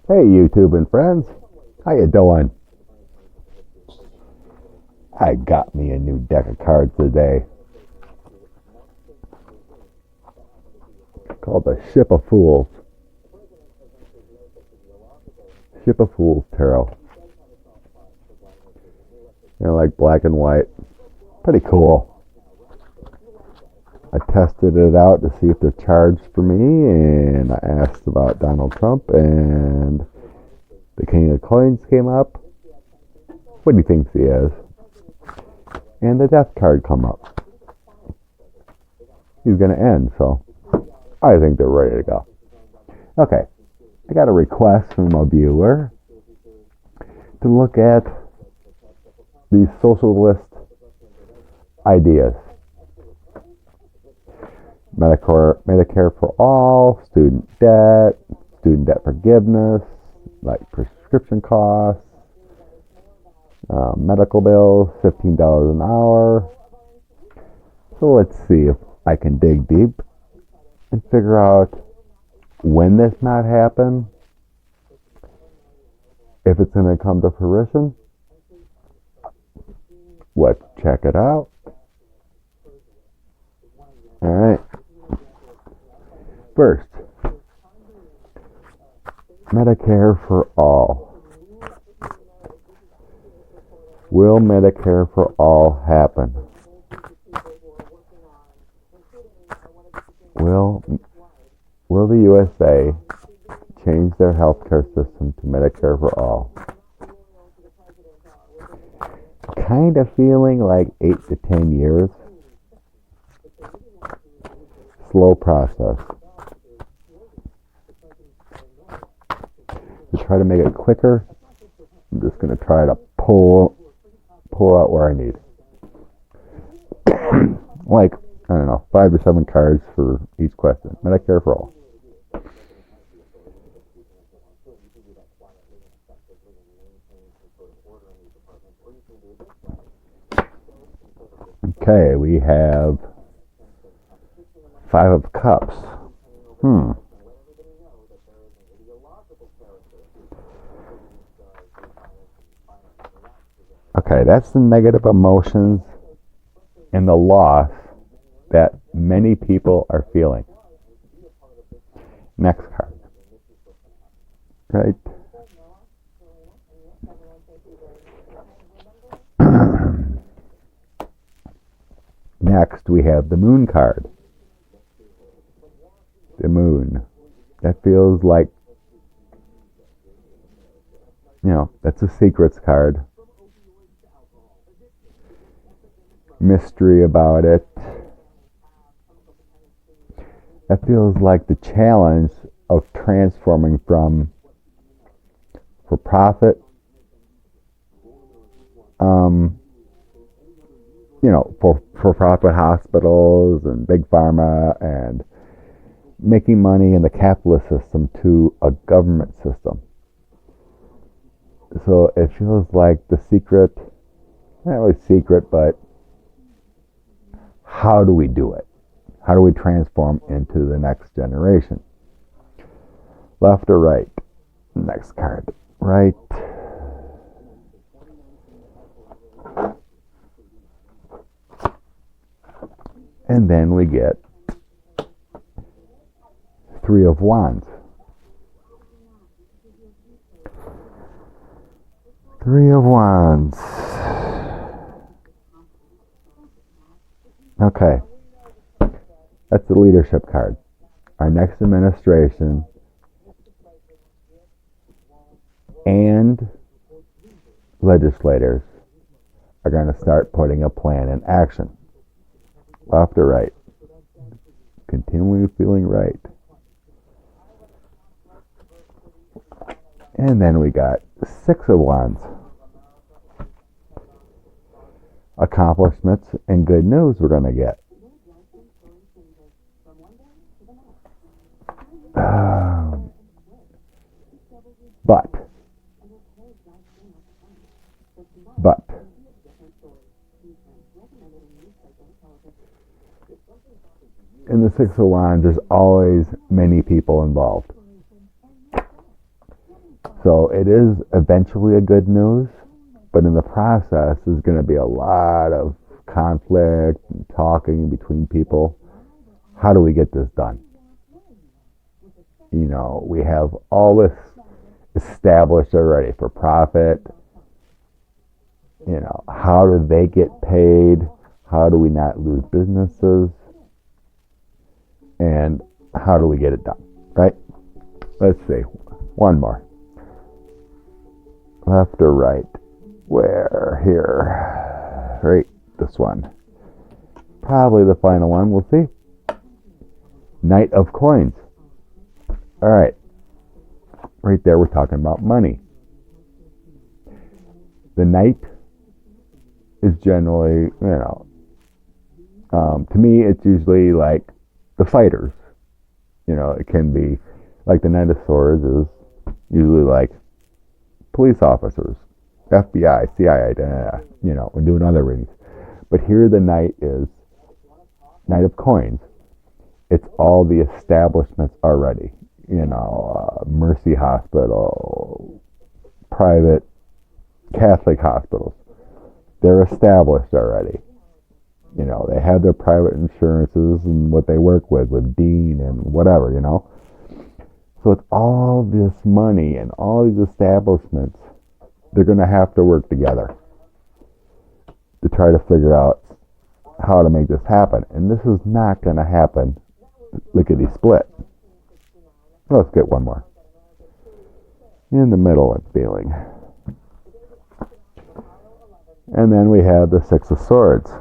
Hey YouTube and friends, how you doing? I got me a new deck of cards today called the Ship of Fools. Ship of Fools Tarot. Like black and white. Pretty cool. I tested it out to see if they're charged for me, and I asked about Donald Trump, and the King of Coins came up. What do you think he is? And the Death card come up. He's going to end, so I think they're ready to go. Okay, I got a request from a viewer to look at these socialist ideas. Medicare for all, student debt forgiveness, like prescription costs, medical bills, $15 an hour. So let's see if I can dig deep and figure out when this might happen, if it's going to come to fruition. Let's check it out. All right. First, Medicare for all. Will Medicare for all happen? Will the USA change their healthcare system to Medicare for all? Kind of feeling like 8 to 10 years. Slow process. To try to make it quicker, I'm just going to try to pull out where I need. Like, I don't know, 5 or 7 cards for each question. Medicare for all. Okay, we have 5 of Cups. Okay, that's the negative emotions and the loss that many people are feeling. Next card. Right. Next, we have the Moon card. The Moon. That feels like, that's a secrets card. Mystery about it. That feels like the challenge of transforming from for-profit, for-profit hospitals and big pharma and making money in the capitalist system to a government system. So it feels like the secret, not really secret, but how do we do it? How do we transform into the next generation? Left or right? Next card. Right. And then we get 3 of Wands. 3 of Wands. Okay. That's the leadership card. Our next administration and legislators are going to start putting a plan in action. Left or right? Continually feeling right. And then we got 6 of Wands. Accomplishments and good news we're going to get. But in the 6 of Wands, there's always many people involved. So it is eventually a good news, but in the process, there's going to be a lot of conflict and talking between people. How do we get this done? You know, we have all this established already for profit. You know, how do they get paid? How do we not lose businesses? And how do we get it done? Right? Let's see. One more. Left or right? Where? Here. Right. This one. Probably the final one. We'll see. Knight of Coins. All right. Right there, we're talking about money. The Knight is generally, to me, it's usually like the fighters. You know, it can be like the Knight of Swords is usually like police officers, FBI, CIA, we're doing other readings. But here the Knight is Knight of Coins. It's all the establishments already. Mercy Hospital, private Catholic hospitals. They're established already. They have their private insurances and what they work with Dean and whatever, So it's all this money and all these establishments. They're going to have to work together to try to figure out how to make this happen. And this is not going to happen lickety split. Let's get one more. In the middle, I'm feeling. And then we have the Six of Swords.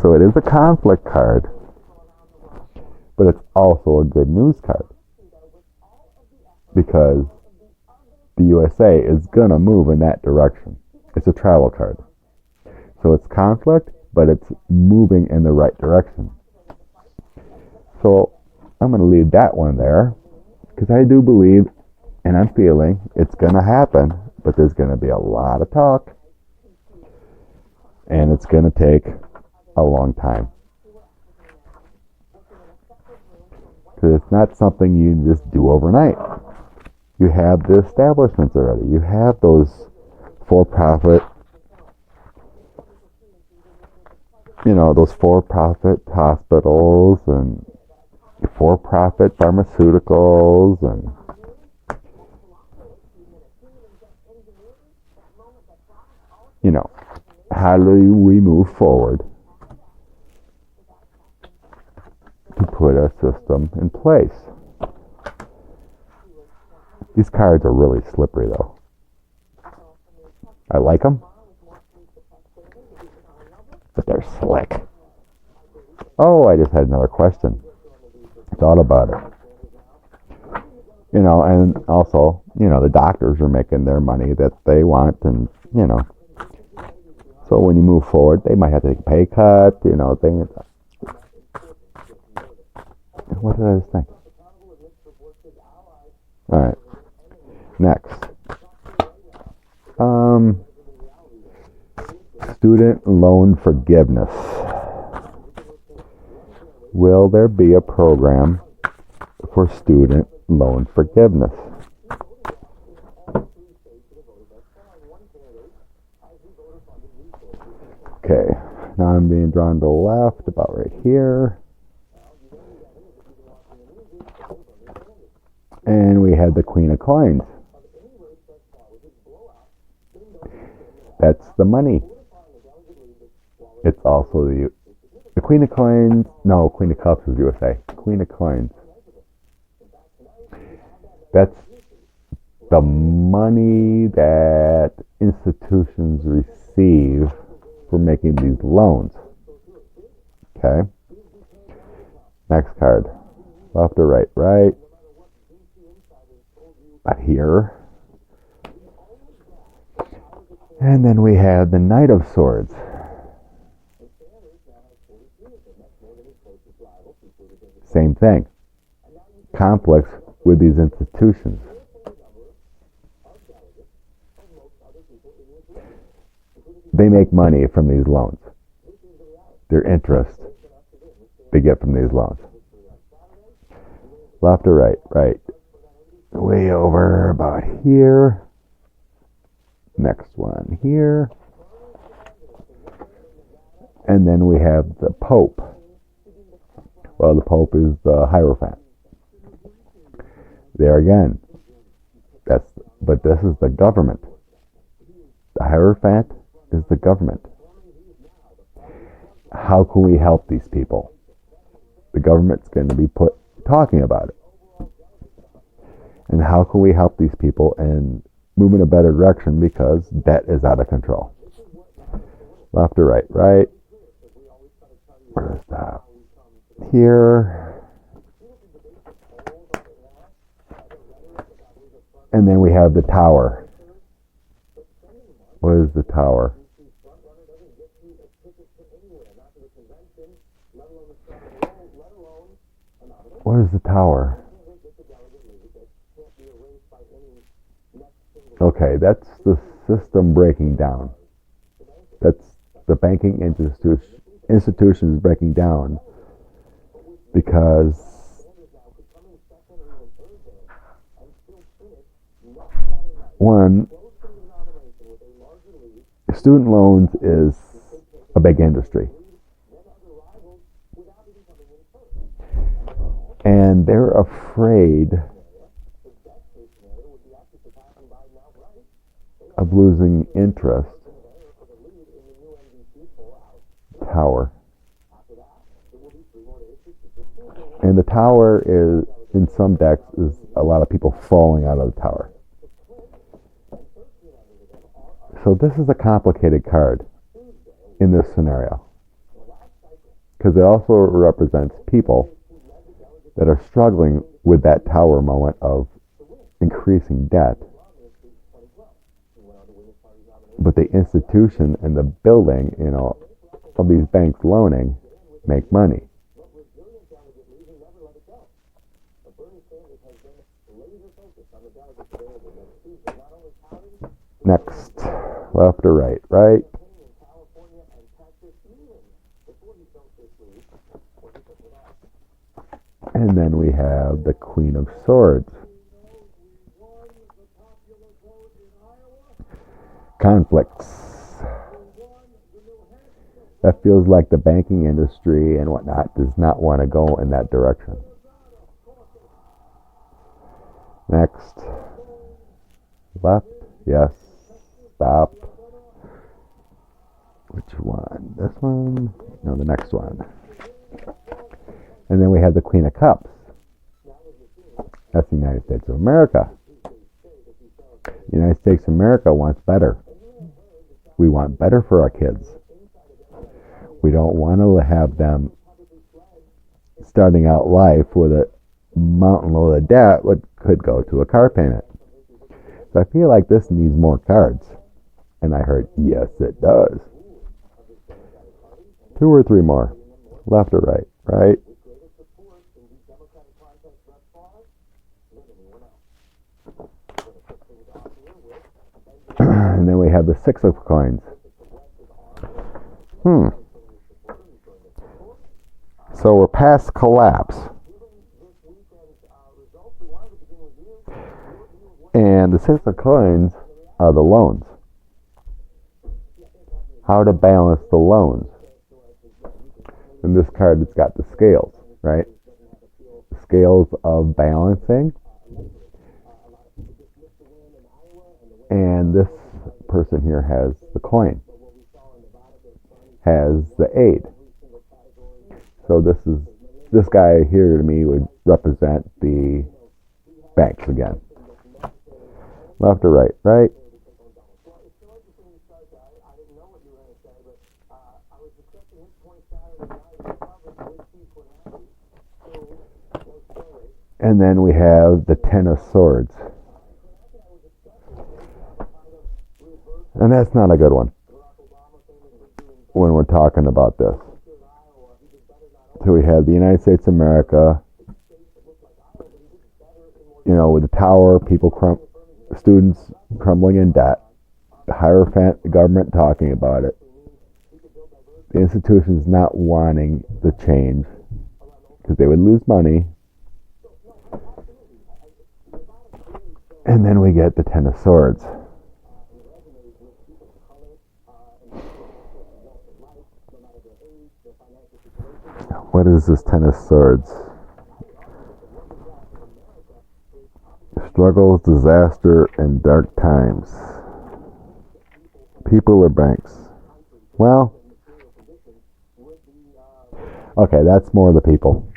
So it is a conflict card, but it's also a good news card. Because the USA is going to move in that direction. It's a travel card. So it's conflict, but it's moving in the right direction. So I'm going to leave that one there, because I do believe, and I'm feeling, it's going to happen, but there's going to be a lot of talk, and it's going to take a long time. Because it's not something you just do overnight. You have the establishments already. You have those for-profit, those for-profit hospitals and for-profit pharmaceuticals and how do we move forward to put a system in place? These cards are really slippery though. I like them, but they're slick. Oh, I just had another question. Thought about it. And also, the doctors are making their money that they want, and, so when you move forward, they might have to take a pay cut, things. What did I just think? All right. Next. Student loan forgiveness. Will there be a program for student loan forgiveness? Okay, now I'm being drawn to the left, about right here. And we have the Queen of Coins. That's the money. It's also the Queen of Coins. No, Queen of Cups is USA. Queen of Coins. That's the money that institutions receive for making these loans. Okay. Next card. Left or right? Right. Here. And then we have the Knight of Swords. Same thing. Conflicts with these institutions. They make money from these loans. Their interest they get from these loans. Left or right? Right. way over about here. Next one here. And then we have the Pope. Well, the Pope is the Hierophant. There again. But this is the government. The Hierophant is the government. How can we help these people? The government's going to be talking about it. And how can we help these people and move in a better direction because debt is out of control? Left or right? Right. Where's that? Here. And then we have the tower. What is the tower? What is the tower? Okay, that's the system breaking down. That's the banking institutions breaking down because one, student loans is a big industry. And they're afraid of losing interest. Tower. And the tower is, in some decks, is a lot of people falling out of the tower. So this is a complicated card in this scenario. Because it also represents people that are struggling with that tower moment of increasing debt. But the institution and the building, of these banks loaning make money. Next, left or right? Right. And then we have the Queen of Swords. Conflicts. That feels like the banking industry and whatnot does not want to go in that direction. Next. Left. Yes. Stop. Which one? This one? No, the next one. And then we have the Queen of Cups. That's the United States of America. The United States of America wants better. We want better for our kids. We don't want to have them starting out life with a mountain load of debt what could go to a car payment. So I feel like this needs more cards. And I heard, yes, it does. 2 or 3 more. Left or right? Right. And then we have the 6 of coins. So we're past collapse. And the 6 of coins are the loans. How to balance the loans. In this card, it's got the scales, right? The scales of balancing. And this person here has the coin. Has the aid. So this guy here to me would represent the banks again. Left or right? Right. And then we have the 10 of Swords. And that's not a good one when we're talking about this. So we have the United States of America, with the tower, students crumbling in debt, the Hierophant, the government talking about it, the institutions not wanting the change because they would lose money, And then we get the Ten of Swords. What is this Ten of Swords? Struggles, disaster, and dark times. People or banks? Well, okay, that's more the people.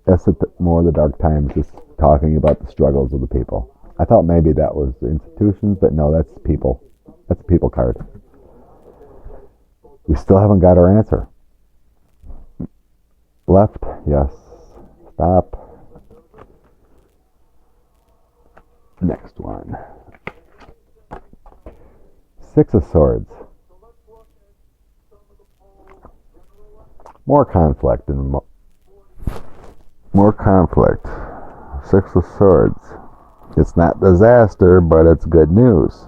That's more the dark times, just talking about the struggles of the people. I thought maybe that was the institutions, but no, that's people. That's a people card. We still haven't got our answer. Left, yes. Stop. Next one. Six of Swords. More conflict and more conflict. Six of Swords. It's not disaster, but it's good news.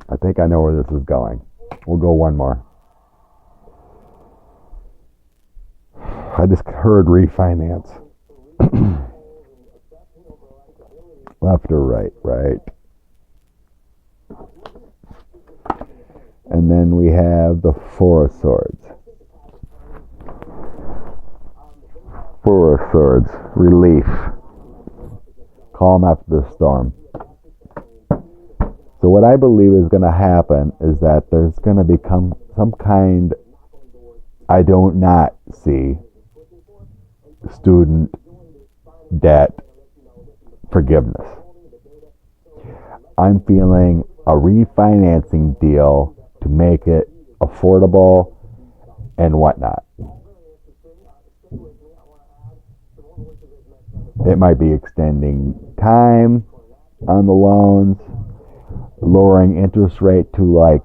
I think I know where this is going. We'll go one more. I just heard refinance. Left or right? Right. And then we have the Four of Swords. Four of Swords. Relief. Calm after the storm. So what I believe is going to happen is that there's going to become some kind, I don't not see, student debt forgiveness. I'm feeling a refinancing deal to make it affordable and whatnot. It might be extending time on the loans, lowering interest rate to like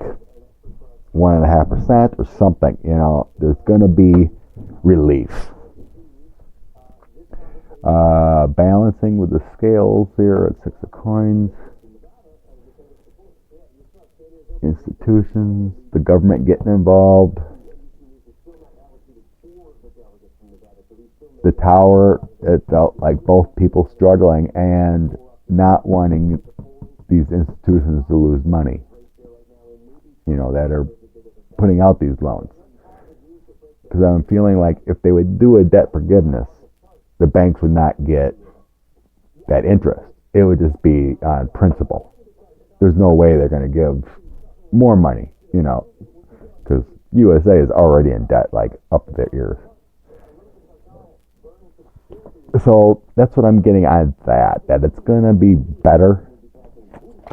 1.5% or something. You know, there's going to be relief. Balancing with the scales here at Six of Coins. Institutions, the government getting involved. The Tower, it felt like both people struggling and not wanting these institutions to lose money, you know, that are putting out these loans. Because I'm feeling like if they would do a debt forgiveness, the banks would not get that interest. It would just be on principle. There's no way they're going to give more money, you know, because USA is already in debt, like up to their ears. So that's what I'm getting on that it's going to be better,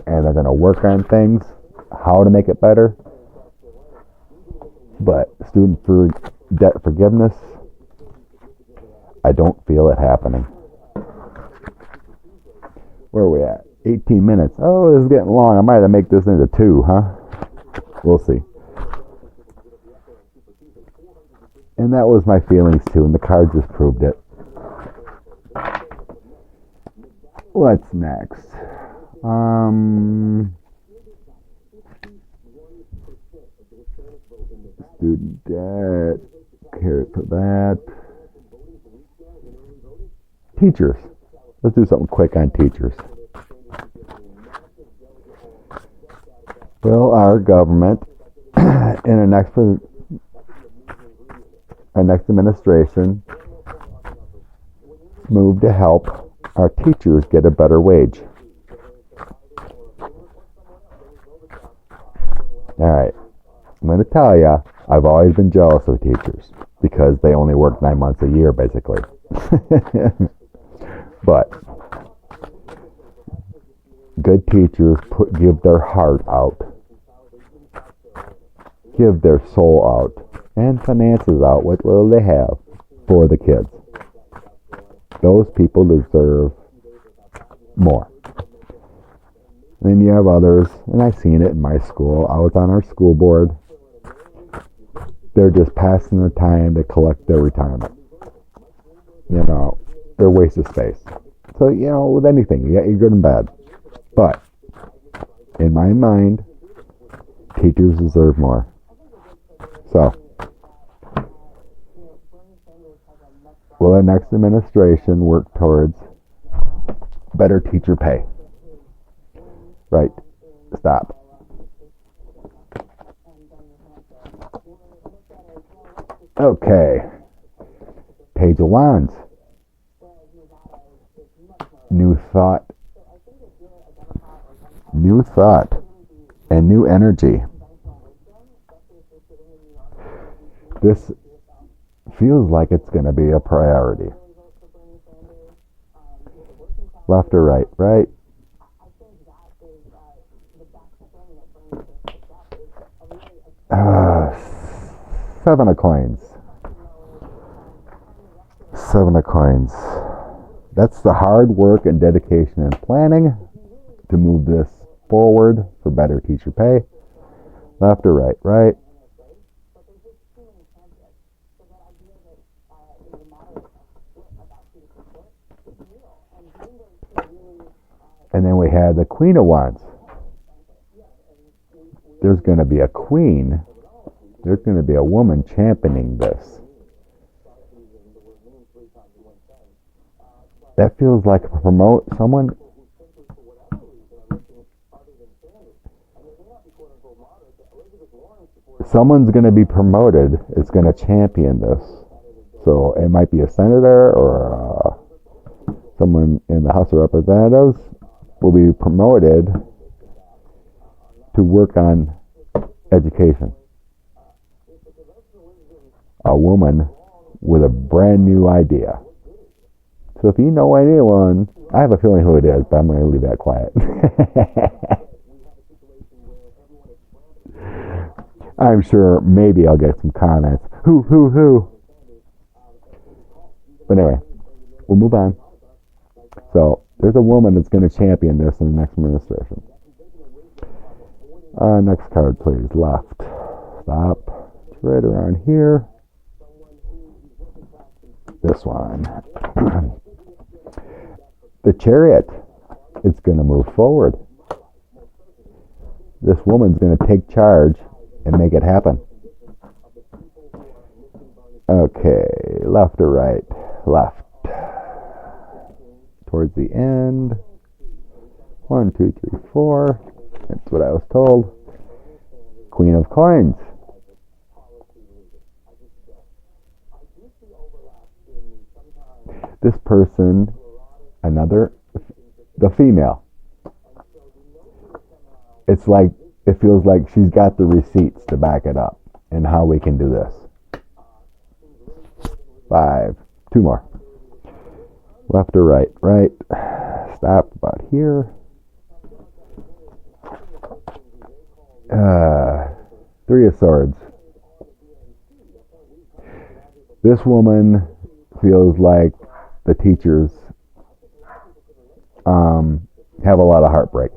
and they're going to work on things, how to make it better. But student for debt forgiveness, I don't feel it happening. Where are we at? 18 minutes. Oh, this is getting long. I might have to make this into 2, huh? We'll see. And that was my feelings too, and the card just proved it. What's next? Student debt. Care for that. Teachers. Let's do something quick on teachers. Well, our government in our next administration moved to help our teachers get a better wage. Alright, I'm going to tell you, I've always been jealous of teachers because they only work 9 months a year, basically. But good teachers give their heart out, give their soul out, and finances out, what will they have for the kids. Those people deserve more. And then you have others, and I've seen it in my school. I was on our school board. They're just passing their time to collect their retirement. You know, they're a waste of space. So, you know, with anything, you got your good and bad. But, in my mind, teachers deserve more. So, will our next administration work towards Better teacher pay. Right. Stop. Okay. Page of Wands. New thought. New thought. And new energy. This feels like it's going to be a priority. Left or right? Right. Seven of coins. Seven of coins. That's the hard work and dedication and planning to move this forward for better teacher pay. Left or right? Right. And then we had the Queen of Wands. There's going to be a queen. There's going to be a woman championing this. That feels like promote someone. Someone's going to be promoted. It's going to champion this. So it might be a senator or someone in the House of Representatives will be promoted to work on education. A woman with a brand new idea. So if you know anyone, I have a feeling who it is, but I'm going to leave that quiet. I'm sure maybe I'll get some comments. Who? But anyway, we'll move on. So there's a woman that's going to champion this in the next administration. Next card, please. Left. Stop. It's right around here. This one. The Chariot. It's going to move forward. This woman's going to take charge and make it happen. Okay. Left or right? Left. Towards the end. 1, 2, 3, 4. That's what I was told. Queen of Coins. This person, the female. It's like, it feels like she's got the receipts to back it up and how we can do this. 5. 2 more. Left or right? Right. Stop about here. 3 of Swords. This woman feels like the teachers have a lot of heartbreak.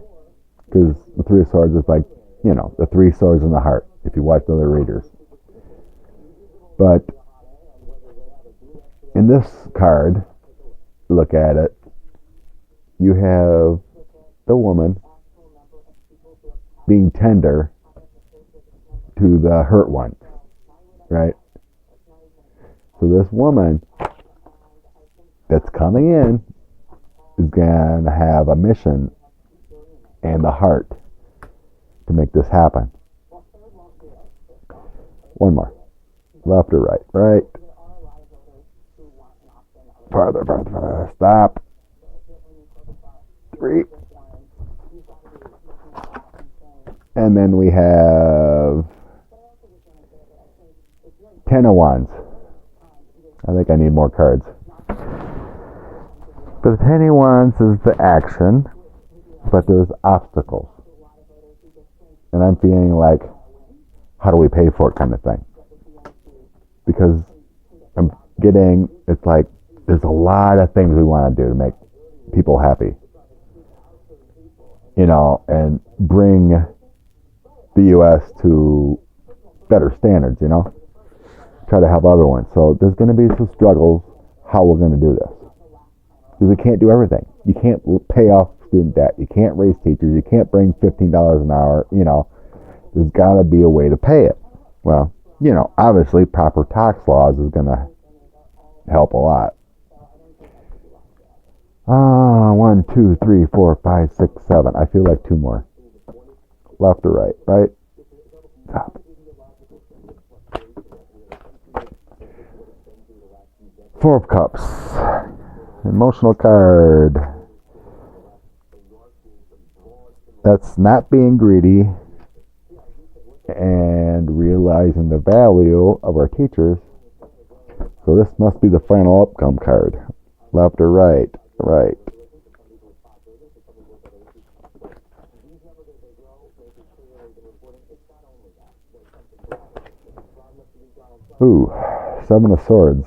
Because the 3 of Swords is like, the 3 swords in the heart, if you watch the other readers. But in this card, look at it, you have the woman being tender to the hurt one, right? So this woman that's coming in is going to have a mission and the heart to make this happen. 1 more. Left or right? Right. Farther. Stop. 3. And then we have 10 of Wands. I think I need more cards. But the 10 of Wands is the action, but there's obstacles. And I'm feeling like, how do we pay for it kind of thing? Because it's like, there's a lot of things we want to do to make people happy. And bring the U.S. to better standards, Try to help everyone. So there's going to be some struggles how we're going to do this. Because we can't do everything. You can't pay off student debt. You can't raise teachers. You can't bring $15 an hour. There's got to be a way to pay it. Well, obviously proper tax laws is going to help a lot. 1, 2, 3, 4, 5, 6, 7. I feel like 2 more. Left or right? Right? Stop. 4 of Cups. Emotional card. That's not being greedy and realizing the value of our teachers. So this must be the final outcome card. Left or right? Right. Ooh, 7 of Swords.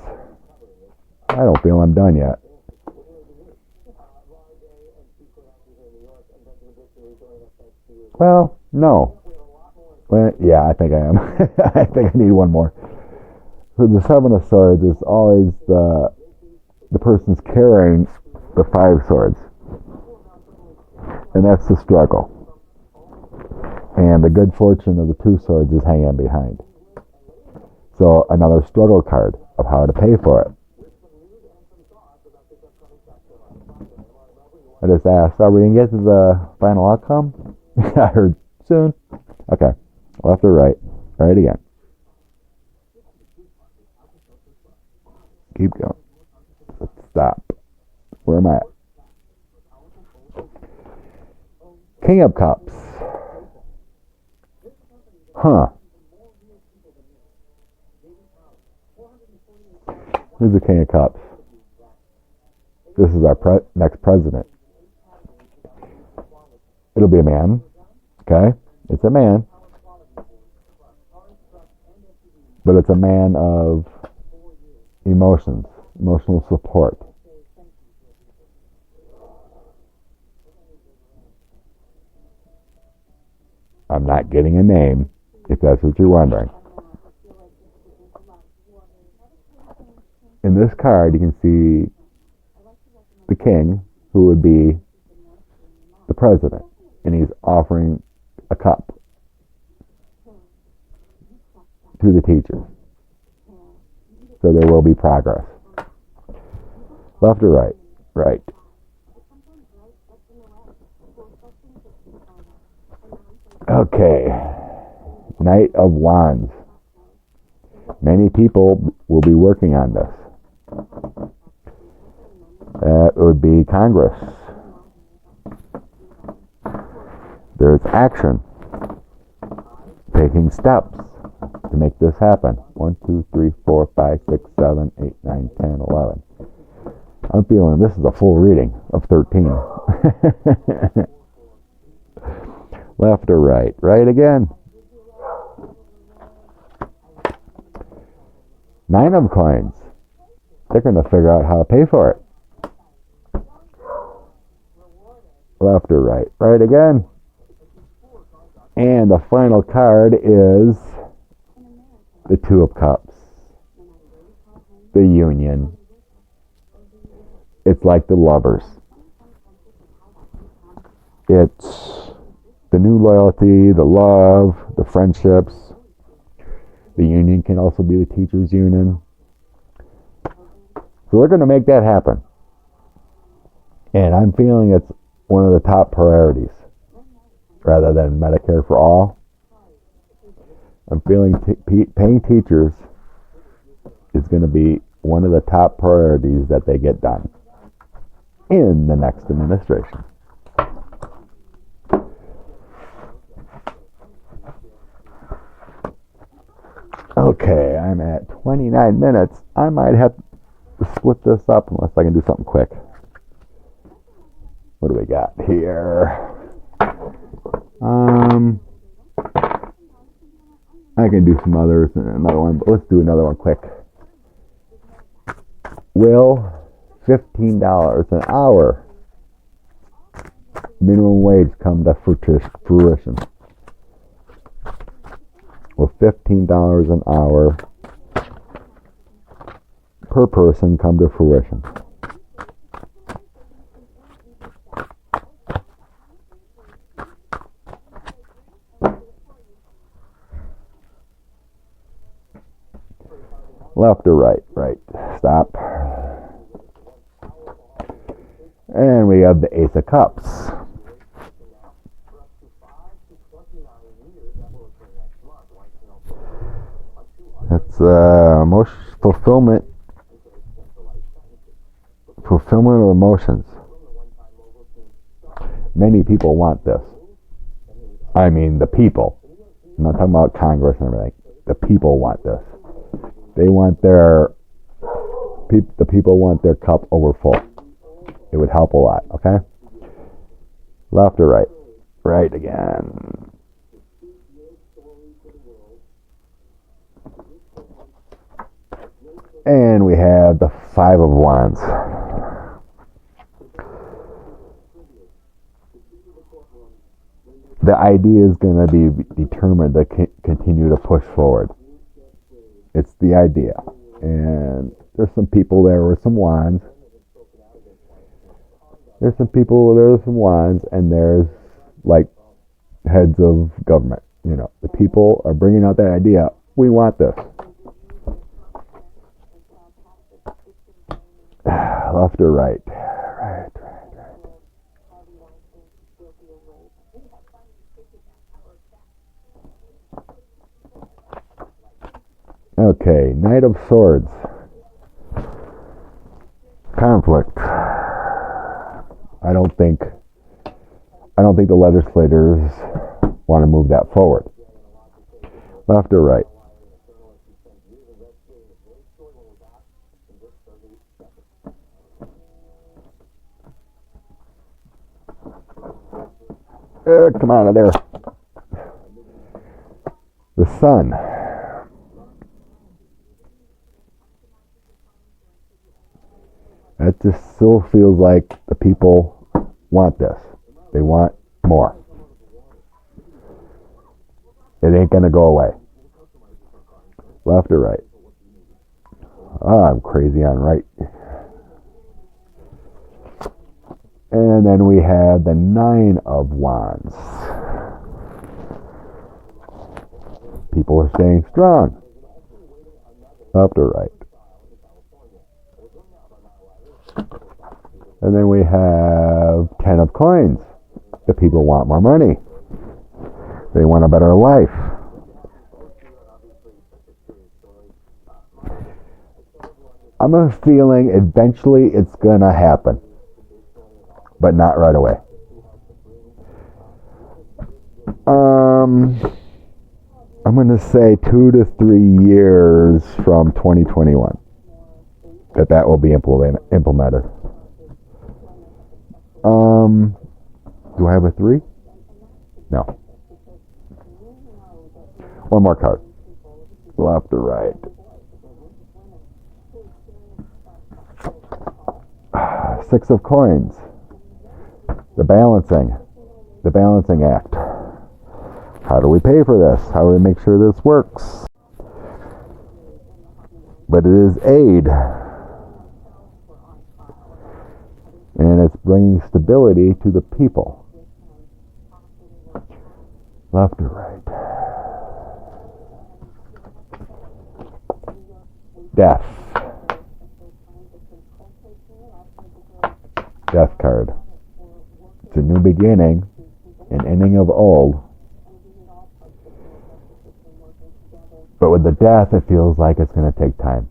I don't feel I'm done yet. Well, no. Well, yeah, I think I am. I think I need one more. So the 7 of Swords is always the person's carrying the 5 swords. And that's the struggle. And the good fortune of the 2 swords is hanging behind. So another struggle card of how to pay for it. I just asked, are we going to get to the final outcome? I heard soon. Okay. Left or right? Right again. Keep going. Let's stop. Where am I at? King of Cups. Huh. Who's the King of Cups? This is our next president. It'll be a man. Okay? It's a man. But it's a man of emotions, emotional support. I'm not getting a name, if that's what you're wondering. In this card, you can see the king, who would be the president, and he's offering a cup to the teachers. So there will be progress. Left or right? Right. Okay. Knight of Wands. Many people will be working on this. That would be Congress. There's action. Taking steps to make this happen. 1, 2, 3, 4, 5, 6, 7, 8, 9, 10, 11. I'm feeling this is a full reading of 13. Left or right? Right again. 9 of coins. They're going to figure out how to pay for it. Left or right? Right again. And the final card is the 2 of Cups. The union. It's like the lovers. It's the new loyalty, the love, the friendships. The union can also be the teachers' union. So they're going to make that happen. And I'm feeling it's one of the top priorities. Rather than Medicare for all. I'm feeling paying teachers is going to be one of the top priorities that they get done in the next administration. Okay, I'm at 29 minutes. I might have to split this up unless I can do something quick. What do we got here? I can do some others and another one, but let's do another one quick. Will $15 an hour minimum wage come to fruition? Will $15 an hour per person come to fruition? Left or right? Right. Stop. And we have the Ace of Cups. That's most fulfillment of emotions. Many people want this. I mean, the people. I'm not talking about Congress and everything. The people want this. They want the people want their cup over full. It would help a lot, okay? Left or right? Right again. And we have the Five of Wands. The idea is going to be determined to continue to push forward. It's the idea. And there's some people there with some wands. There's some people there with some wands, and there's like heads of government. You know, the people are bringing out that idea. We want this. Left or right? Right. Okay, Knight of Swords. Conflict. I don't think the legislators want to move that forward. Left or right? Come out of there. The Sun. That just still feels like the people want this. They want more. It ain't going to go away. Left or right? Oh, I'm crazy on right. And then we have the Nine of Wands. People are staying strong. Left or right? And then we have Ten of Coins. The people want more money. They want a better life. I'm a feeling eventually it's going to happen, but not right away. I'm going to say 2 to 3 years from 2021 that will be implemented. Do I have a 3? No. One more card. Left or right? Six of Coins. The balancing act. How do we pay for this? How do we make sure this works? But it is aid. And it's bringing stability to the people. Left or right? Death. Death card. It's a new beginning, an ending of old. But with the death, it feels like it's going to take time.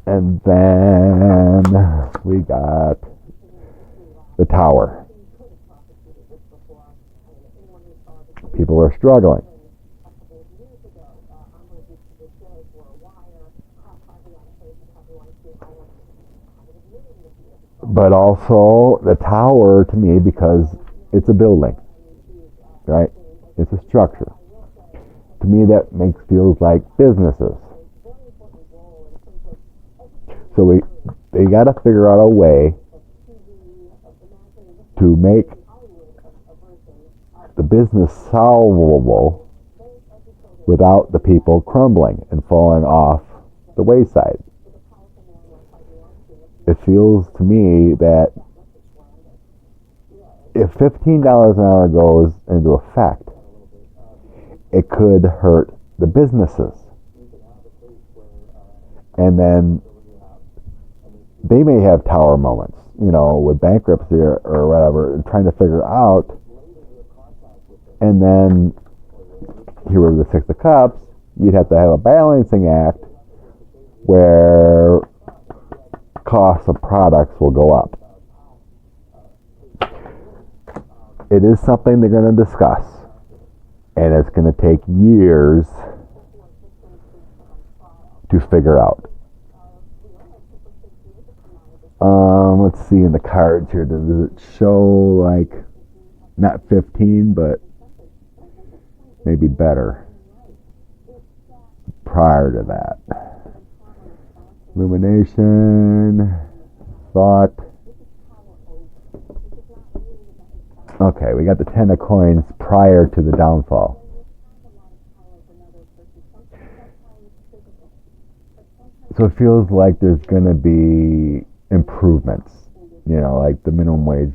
And then we got the Tower. People are struggling. But also the Tower to me, because it's a building, right? It's a structure. To me, that feels like businesses. So they got to figure out a way to make the business solvable without the people crumbling and falling off the wayside. It feels to me that if $15 an hour goes into effect, it could hurt the businesses. And then they may have tower moments, with bankruptcy or whatever, and trying to figure out. And then here with the Six of Cups, you'd have to have a balancing act where costs of products will go up. It is something they're going to discuss, and it's going to take years to figure out. Let's see in the cards here. Does it show like not 15, but maybe better prior to that? Illumination, thought. Okay, we got the 10 of coins prior to the downfall. So it feels like there's going to be improvements. Like the minimum wage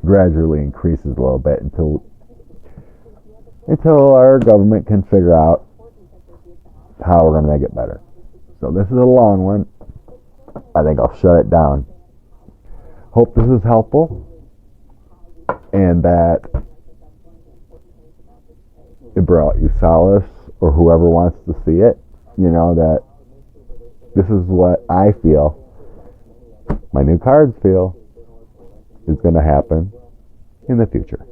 gradually increases a little bit until our government can figure out how we're going to make it better. So this is a long one. I think I'll shut it down. Hope this is helpful, and that it brought you solace, or whoever wants to see it, that this is what I feel, my new cards feel, is going to happen in the future.